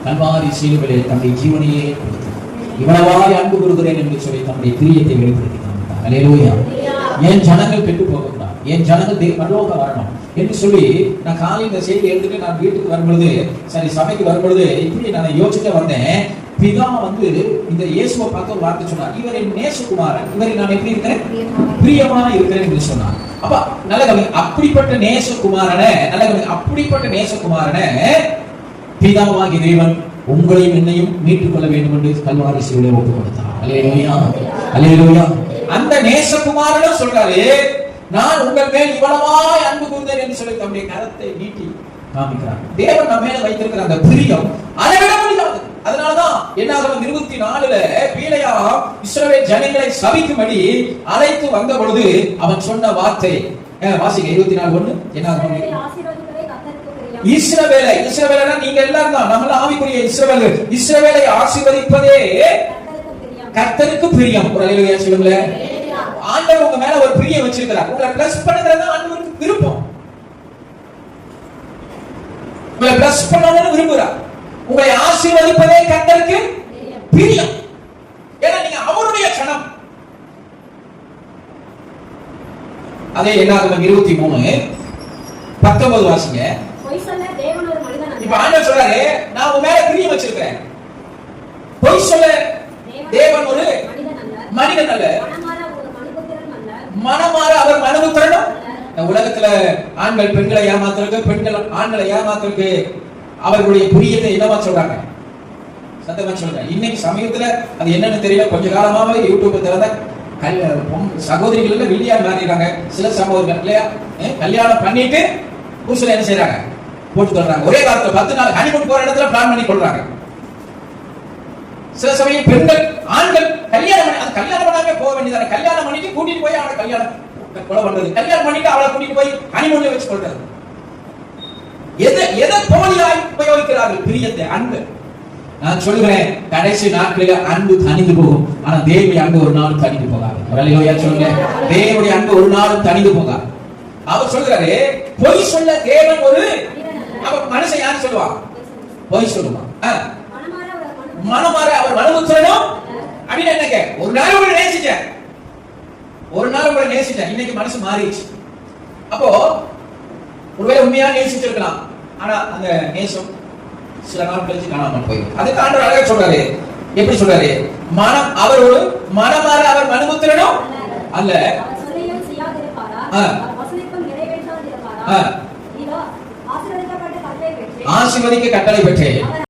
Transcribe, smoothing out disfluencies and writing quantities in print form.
கல்வாரி சிலுவையிலே தம்முடைய ஜீவனையே கொடுத்தார். இவ்வளவாய் அன்பு கூறுகிறேன் என்று சொல்லி தம்முடைய பிரியத்தை வெளிப்படுத்தி காண்பித்தார். அல்லேலூயா. என் ஜனங்கள் கெட்டு போகக்கூடாது, என் ஜனங்கள் பரலோக வரணும் என்று சொல்லி நான் காலையில் இந்த செய்தி எழுதிட்டு நான் வீட்டுக்கு வரும்பொழுது, சரி சபைக்கு வரும்பொழுது இப்படி நான் யோசிச்சுட்டு வந்தேன். பிதா இந்த இயேசுவை பார்த்து ஒரு வார்த்தை சொன்னார், இவரின் நேசகுமாரன், இவரை நான் எப்படி இருக்கிறேன், பிரியமா இருக்கிறேன் என்று சொன்னார். அப்ப நல்ல கவி, அப்படிப்பட்ட நேசகுமாரனை, நல்ல கவி, அப்படிப்பட்ட நேசகுமாரனை பிதாவாகி தேவன் உங்களையும் என்னையும் மீட்டுக் கொள்ள வேண்டும் என்று கல்வாரி சிலுவையிலே ஒப்புக் கொடுத்தார். அல்லேலூயா, அல்லேலூயா. அந்த நேசகுமாரனும் சொல்றாரு, நான் உங்கள் மேல் இவ்வளவாய் அன்பு கூர்ந்தேன் என்று சொல்லி தம்முடைய கரத்தை நீட்டி காமிக்கிறார். தேவன் நம்ம மேல வைத்திருக்கிற அந்த பிரியம் அளவிட முடியாது. அதனாலதான் என்னாகமம் 24ல பீலையாம் இஸ்ரவேல் ஜனங்களை சபிக்கும்படி அழைத்து வந்த பொழுது அவன் சொன்ன வார்த்தை வாசிங்க 24:1. என்னாகமம் இஸ்ரவேலை நீங்க எல்லாரும் தான், நம்மள ஆவிக்குரிய இஸ்ரவேலை ஆசீர்வதிப்பதே கர்த்தருக்கு பிரியம். ஒரு அல்லேலூயா சொல்லுங்களேன். ஆண்டவர் உங்க மேல ஒரு பிரியம் வச்சிருக்கிறார். உங்களை பிளஸ் பண்ணுறது ஆண்டவருக்கு விருப்பம். உங்களை பிளஸ் பண்ணணும்னு விரும்புறார். உங்களை ஆசீர்வதிப்பதே கர்த்தருக்கு பிரியம். ஏன்னா நீங்க அவருடைய சனம். அதே என்னாகமம் 23:19 வாசிங்க. இப்ப ஆண்டவர் சொல்றாரு, நான் உன் மேல பிரியம் வச்சிருக்கிறேன். பொய் சொல்ல தேவன் ஒரு மனிதன் அல்ல, மனமாற அவர் மனுபுத்திரனும். உலகத்துல ஆண்கள் பெண்களை ஏமாத்துறதுக்கு, பெண்கள் ஆண்களை ஏமாத்துறதுக்கு அவர்களுடைய புரியத்தை என்னவா சொல்றாங்க, சத்தமா சொல்றாங்க. இன்னைக்கு சமயத்துல அது என்னன்னு தெரியல, கொஞ்ச காலமாவே யூடியூப் திறந்த சகோதரிகள் வெளியா மாறிடுறாங்க. சில சகோதரர்கள் இல்லையா, கல்யாணம் பண்ணிட்டு புருஷன் என்ன செய்யறாங்க, போட்டு கொள்றாங்க. ஒரே காலத்துல 10 நாள் ஹனிமூன் போற இடத்துல பிளான் பண்ணி கொள்றாங்க. சில சமயம் பெண்கள் ஆண்கள் கல்யாணம் பண்ணாம போக வேண்டியதான, கல்யாணம் பண்ணிட்டு கூட்டிட்டு போய் அவளை கல்யாணம் கொலை பண்றது, கல்யாணம் பண்ணிட்டு அவளை கூட்டிட்டு போய் ஹனிமூன்ல வச்சு கொள்றது. எதை போலியாய் உபயோகிக்கிறார்கள் பிரியத்தை, அன்பு. நான் சொல்கிறேன், கடைசி நாட்களில் அன்பு தணிந்து போகும். ஆனா தேவனுடைய அன்பு ஒரு நாளும் தணிந்து போகாது. அல்லேலூயா சொல்லுங்க. தேவனுடைய அன்பு ஒரு நாளும் தணிந்து போகாது. அவர் சொல்றாரு, பொய் சொல்ல தேவன் ஒரு மனுஷன் யாரு சொல்லுவான், பொய் சொல்லுவான். மனமாற அவர் மனுபுத்திரனும் அப்படின்னு என்னங்க, ஒரு நாள் உங்களை நேசிச்சேன், ஒரு நாள் உங்களை நேசிச்சேன், இன்னைக்கு மனசு மாறிடுச்சு. அப்போ ஒருவேளை உண்மையா நேசிச்சிருக்கலாம், ஆனா அந்த நேசம் சில நாள் கழிச்சு காணாமல் போயிடும். அதுக்கு ஆண்டவர் அழகா சொல்றாரு. எப்படி சொல்றாரு, மனம் அவர் ஒரு மனமாற அவர் மனுபுத்திரனும் அல்ல, ஆசீர்வதிக்க கட்டளை பெற்றேன்.